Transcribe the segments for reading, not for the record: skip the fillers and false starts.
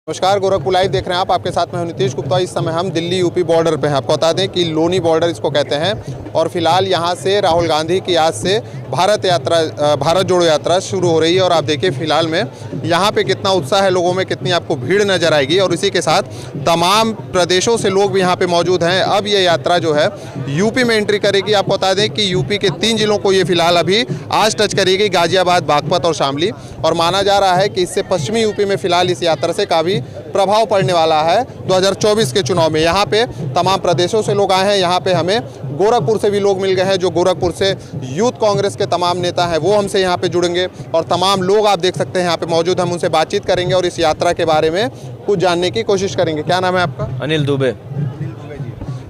नमस्कार, गोरखपुर लाइव देख रहे हैं आप। आपके साथ में हूं नीतीश गुप्ता। इस समय हम दिल्ली यूपी बॉर्डर पे हैं। आपको बता दें कि लोनी बॉर्डर इसको कहते हैं और फिलहाल यहां से राहुल गांधी की आज से भारत जोड़ो यात्रा शुरू हो रही है। और आप देखिए फिलहाल में यहां पे कितना उत्साह है लोगों में, कितनी आपको भीड़ नजर आएगी। और इसी के साथ तमाम प्रदेशों से लोग भी यहाँ पे मौजूद हैं। अब ये यात्रा जो है यूपी में एंट्री करेगी। आपको बता दें कि यूपी के 3 जिलों को ये फिलहाल अभी आज टच करेगी, गाजियाबाद, बागपत और शामली। और माना जा रहा है कि इससे पश्चिमी यूपी में फिलहाल इस यात्रा से काफ़ी प्रभाव पड़ने वाला है 2024 के चुनाव में। यहाँ पे तमाम प्रदेशों से लोग आए हैं। यहाँ पे हमें गोरखपुर से भी लोग मिल गए हैं, जो गोरखपुर से यूथ कांग्रेस के तमाम नेता हैं, वो हमसे यहाँ पे जुड़ेंगे। और तमाम लोग आप देख सकते हैं यहाँ पे मौजूद, हम उनसे बातचीत करेंगे और इस यात्रा के बारे में कुछ जानने की कोशिश करेंगे। क्या नाम है आपका? अनिल दुबे।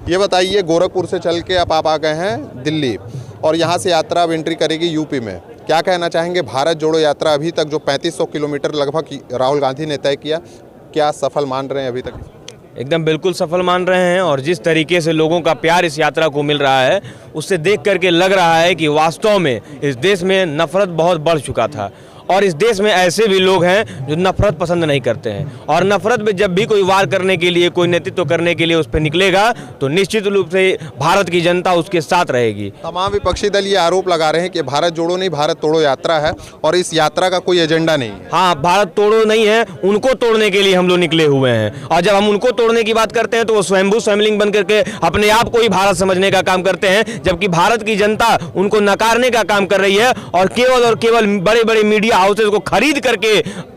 ये बताइए, गोरखपुर से चल के आप आ गए हैं दिल्ली और यहाँ से यात्रा अब एंट्री करेगी यूपी में। क्या कहना चाहेंगे? भारत जोड़ो यात्रा अभी तक जो 3500 किलोमीटर लगभग राहुल गांधी ने तय किया, क्या सफल मान रहे हैं अभी तक? एकदम बिल्कुल सफल मान रहे हैं। और जिस तरीके से लोगों का प्यार इस यात्रा को मिल रहा है, उससे देख करके लग रहा है कि वास्तव में इस देश में नफरत बहुत बढ़ चुका था। और इस देश में ऐसे भी लोग हैं जो नफरत पसंद नहीं करते हैं। और नफरत में जब भी कोई वार करने के लिए, कोई नेतृत्व करने के लिए उस पर निकलेगा, तो निश्चित रूप से भारत की जनता उसके साथ रहेगी। तमाम विपक्षी दल ये आरोप लगा रहे हैं कि भारत जोड़ो नहीं, भारत तोड़ो यात्रा है और इस यात्रा का कोई एजेंडा नहीं है। हाँ, भारत तोड़ो नहीं है, उनको तोड़ने के लिए हम लोग निकले हुए हैं। और जब हम उनको तोड़ने की बात करते हैं तो वो स्वयंभू स्वयंलिंग बन करके अपने आप को ही भारत समझने का काम करते हैं, जबकि भारत की जनता उनको नकारने का काम कर रही है। और केवल बड़े बड़े मीडिया हाउसेज को खरीद करके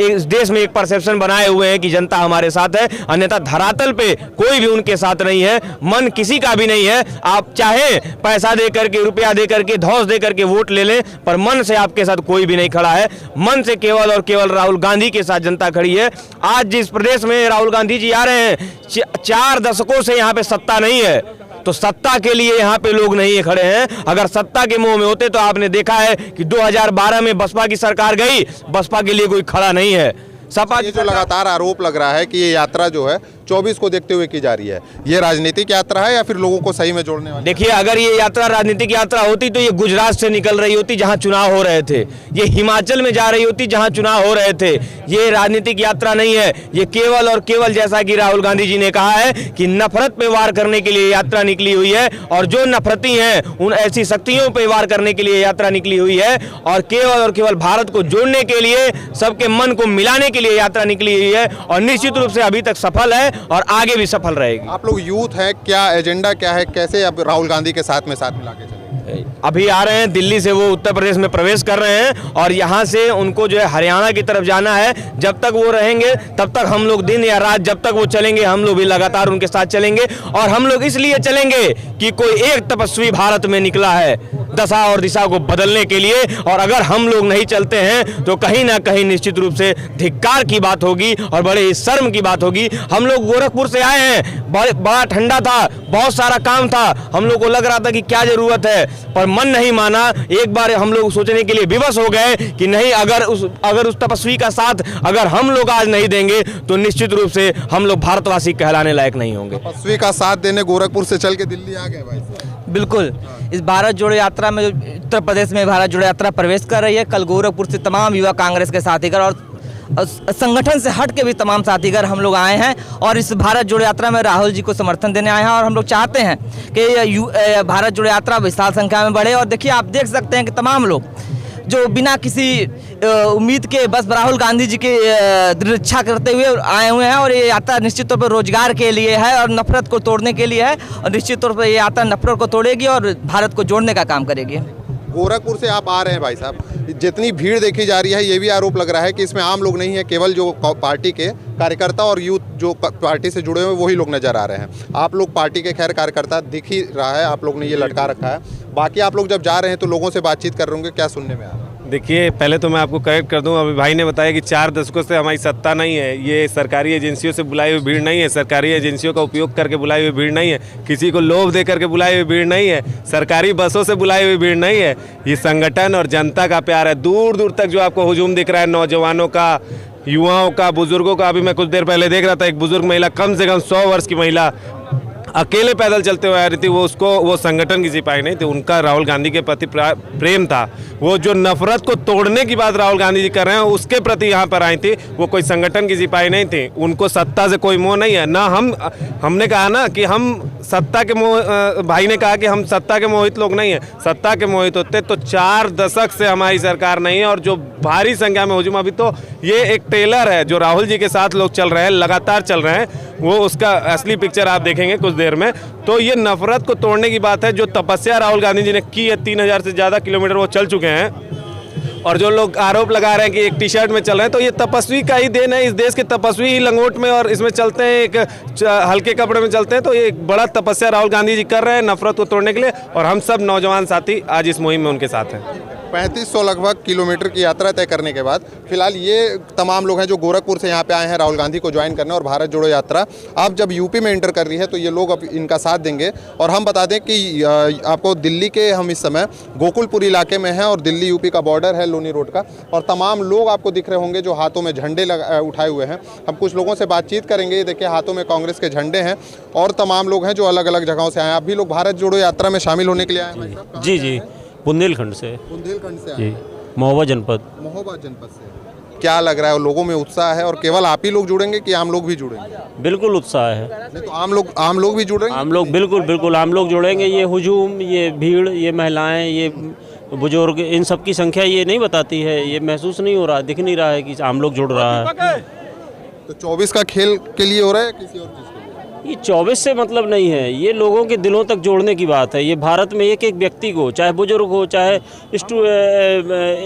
इस देश में एक परसेप्शन बनाए हुए हैं कि जनता हमारे साथ है, अन्यथा धरातल पे कोई भी उनके साथ नहीं है। मन किसी का भी नहीं है। आप चाहे पैसा दे करके, रुपया दे करके, धौंस दे करके वोट ले लें, पर मन से आपके साथ कोई भी नहीं खड़ा है। मन से केवल और केवल राहुल गांधी के साथ जनता खड़ी है। आज जिस प्रदेश में राहुल गांधी जी आ रहे हैं, 4 दशकों से यहाँ पे सत्ता नहीं है, तो सत्ता के लिए यहाँ पे लोग नहीं खड़े हैं। अगर सत्ता के मुंह में होते तो आपने देखा है कि 2012 में बसपा की सरकार गई, बसपा के लिए कोई खड़ा नहीं है। सपा ये जो लगातार आरोप लग रहा है कि ये यात्रा जो है 24 को देखते हुए की जा रही है, ये राजनीतिक यात्रा है या फिर लोगों को सही में जोड़ने वाली? देखिए, अगर ये यात्रा राजनीतिक यात्रा होती तो ये गुजरात से निकल रही होती जहां चुनाव हो रहे थे, ये हिमाचल में जा रही होती जहां चुनाव हो रहे थे। ये राजनीतिक यात्रा नहीं है, ये केवल और केवल, जैसा कि राहुल गांधी जी ने कहा है, कि नफरत पे वार करने के लिए यात्रा निकली हुई है। और जो नफरती हैं उन ऐसी शक्तियों पे वार करने के लिए यात्रा निकली हुई है। और केवल भारत को जोड़ने के लिए, सबके मन को मिलाने के लिए यात्रा निकली हुई है। और निश्चित रूप से अभी तक सफल है और आगे भी सफल रहेगी। आप लोग यूथ हैं, क्या एजेंडा क्या है, कैसे अब राहुल गांधी के साथ मिला के चलेंगे? अभी आ रहे हैं दिल्ली से, वो उत्तर प्रदेश में प्रवेश कर रहे हैं और यहाँ से उनको जो है हरियाणा की तरफ जाना है। जब तक वो रहेंगे तब तक हम लोग दिन या रात, जब तक वो चलेंगे हम लोग भी लगातार उनके साथ चलेंगे। और हम लोग इसलिए चलेंगे कि कोई एक तपस्वी भारत में निकला है दशा और दिशा को बदलने के लिए। और अगर हम लोग नहीं चलते हैं तो कहीं ना कहीं निश्चित रूप से धिक्कार की बात होगी और बड़े ही शर्म की बात होगी। हम लोग गोरखपुर से आए हैं, बड़ा ठंडा था, बहुत सारा काम था, हम लोग को लग रहा था कि क्या जरूरत है, पर मन नहीं माना। एक बार हम लोग सोचने के लिए विवश हो गए कि नहीं, अगर उस तपस्वी का साथ अगर हम लोग आज नहीं देंगे तो निश्चित रूप से हम लोग भारतवासी कहलाने लायक नहीं होंगे। तपस्वी का साथ देने गोरखपुर से चल के दिल्ली आ गए भाई। बिल्कुल, इस भारत जोड़ो यात्रा में उत्तर प्रदेश में भारत जोड़ो यात्रा प्रवेश कर रही है। कल गोरखपुर से तमाम युवा कांग्रेस के साथीगण और संगठन से हट के भी तमाम साथीगण हम लोग आए हैं और इस भारत जोड़ो यात्रा में राहुल जी को समर्थन देने आए हैं। और हम लोग चाहते हैं कि भारत जोड़ो यात्रा विशाल संख्या में बढ़े। और देखिए, आप देख सकते हैं कि तमाम लोग जो बिना किसी उम्मीद के बस राहुल गांधी जी की दृढ़ इच्छा करते हुए आए हुए हैं। और ये यात्रा निश्चित तौर पर रोजगार के लिए है और नफरत को तोड़ने के लिए है। और निश्चित तौर पर ये यात्रा नफरत को तोड़ेगी और भारत को जोड़ने का काम करेगी। गोरखपुर से आप आ रहे हैं भाई साहब, जितनी भीड़ देखी जा रही है, ये भी आरोप लग रहा है कि इसमें आम लोग नहीं है, केवल जो पार्टी के कार्यकर्ता और यूथ जो पार्टी से जुड़े हुए वही लोग नजर आ रहे हैं। आप लोग पार्टी के खैर कार्यकर्ता दिख ही रहा है, आप लोग ने ये लटका रखा है। बाकी आप लोग जब जा रहे हैं तो लोगों से बातचीत कर रहे होंगे, क्या सुनने में आ रहा है? देखिए, पहले तो मैं आपको करेक्ट कर दूं, अभी भाई ने बताया कि 4 दशकों से हमारी सत्ता नहीं है। ये सरकारी एजेंसियों से बुलाई हुई भीड़ नहीं है, सरकारी एजेंसियों का उपयोग करके बुलाई हुई भीड़ नहीं है, किसी को लोभ दे करके बुलाई हुई भीड़ नहीं है, सरकारी बसों से बुलाई हुई भीड़ नहीं है। ये संगठन और जनता का प्यार है। दूर दूर तक जो आपको हुजूम दिख रहा है, नौजवानों का, युवाओं का, बुजुर्गों का। अभी मैं कुछ देर पहले देख रहा था, एक बुजुर्ग महिला, कम से कम 100 वर्ष की महिला अकेले पैदल चलते हुए आ रही थी, वो उसको वो संगठन की सिपाही नहीं थी, उनका राहुल गांधी के प्रति प्रेम था। वो जो नफरत को तोड़ने की बात राहुल गांधी जी कर रहे हैं उसके प्रति यहाँ पर आई थी, वो कोई संगठन की सिपाही नहीं थी। उनको सत्ता से कोई मोह नहीं है ना। हमने कहा ना कि हम सत्ता के मोह, भाई ने कहा कि हम सत्ता के मोहित लोग नहीं हैं। सत्ता के मोहित होते तो 4 दशक से हमारी सरकार नहीं है। और जो भारी संख्या में हुजूम, अभी तो ये एक ट्रेलर है जो राहुल जी के साथ लोग चल रहे हैं, लगातार चल रहे हैं, वो उसका असली पिक्चर आप देखेंगे कुछ देर में। तो ये नफरत को तोड़ने की बात है। जो तपस्या राहुल गांधी जी ने की है, 3000 से ज़्यादा किलोमीटर वो चल चुके हैं। और जो लोग आरोप लगा रहे हैं कि एक टी शर्ट में चल रहे हैं, तो ये तपस्वी का ही देन है। इस देश के तपस्वी ही लंगोट में और इसमें चलते हैं, एक हल्के कपड़े में चलते हैं। तो ये एक बड़ा तपस्या राहुल गांधी जी कर रहे हैं नफरत को तोड़ने के लिए। और हम सब नौजवान साथी आज इस मुहिम में उनके साथ हैं। 3500 लगभग किलोमीटर की यात्रा तय करने के बाद फिलहाल ये तमाम लोग हैं जो गोरखपुर से यहाँ पे आए हैं राहुल गांधी को ज्वाइन करने और भारत जोड़ो यात्रा अब जब यूपी में एंटर कर रही है तो ये लोग अब इनका साथ देंगे। और हम बता दें कि आपको दिल्ली के हम इस समय गोकुलपुर इलाके में हैं और दिल्ली यूपी का बॉर्डर है लोनी रोड का। और तमाम लोग आपको दिख रहे होंगे जो हाथों में झंडे उठाए हुए हैं। हम कुछ लोगों से बातचीत करेंगे। ये देखिए हाथों में कांग्रेस के झंडे हैं और तमाम लोग हैं जो अलग अलग जगहों से आए हैं। आप भी लोग भारत जोड़ो यात्रा में शामिल होने के लिए आए हैं? जी जी, बुंदेलखंड से। बुंदेलखंड से जी, महोबा जनपद। महोबा जनपद से। क्या लग रहा है, लोगों में उत्साह है? और केवल आप ही लोग जुड़ेंगे कि आम लोग भी जुड़ेंगे? बिल्कुल उत्साह है। नहीं तो आम लोग भी जुड़ेंगे? आम लोग बिल्कुल आम लोग जुड़ेंगे। ये हुजूम, ये भीड़, ये महिलाएं, ये बुजुर्ग, इन सब की संख्या ये नहीं बताती है। ये महसूस नहीं हो रहा, दिख नहीं रहा है कि आम लोग जुड़ रहा है। तो 24 का खेल के लिए हो रहा है किसी और चीज़ के लिए? ये 24 से मतलब नहीं है, ये लोगों के दिलों तक जोड़ने की बात है। ये भारत में एक एक व्यक्ति को, चाहे बुजुर्ग हो, चाहे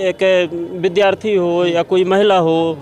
एक विद्यार्थी हो या कोई महिला हो,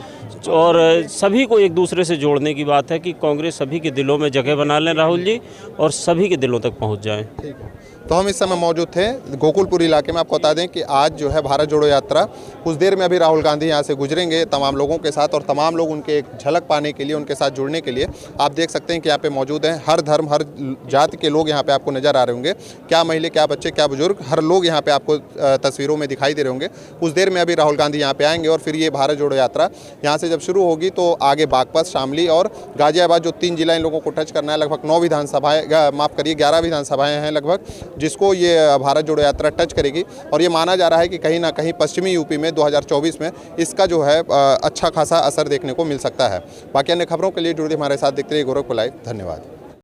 और सभी को एक दूसरे से जोड़ने की बात है कि कांग्रेस सभी के दिलों में जगह बना लें राहुल जी, और सभी के दिलों तक पहुंच जाएं। ठीक है। तो हम इस समय मौजूद थे गोकुलपुर इलाके में। आपको बता दें कि आज जो है भारत जोड़ो यात्रा कुछ देर में अभी राहुल गांधी यहाँ से गुजरेंगे तमाम लोगों के साथ। और तमाम लोग उनके एक झलक पाने के लिए, उनके साथ जुड़ने के लिए आप देख सकते हैं कि यहाँ पे मौजूद हैं। हर धर्म, हर जाति के लोग यहाँ पे आपको नज़र आ रहे होंगे। क्या महिला, क्या बच्चे, क्या बुजुर्ग, हर लोग यहाँ पे आपको तस्वीरों में दिखाई दे रहे होंगे। कुछ देर में अभी राहुल गांधी यहाँ पे आएंगे और फिर ये भारत जोड़ो यात्रा यहाँ से जब शुरू होगी तो आगे बागपत, शामली और गाजियाबाद, जो 3 जिला इन लोगों को टच करना है। लगभग 9 विधानसभाएँ, माफ़ करिए 11 विधानसभाएँ हैं लगभग, जिसको ये भारत जोड़ो यात्रा टच करेगी। और ये माना जा रहा है कि कहीं ना कहीं पश्चिमी यूपी में 2024 में इसका जो है अच्छा खासा असर देखने को मिल सकता है। बाकी अन्य खबरों के लिए जुड़े हमारे साथ देखते रहिए गोरखपुर लाइव। धन्यवाद।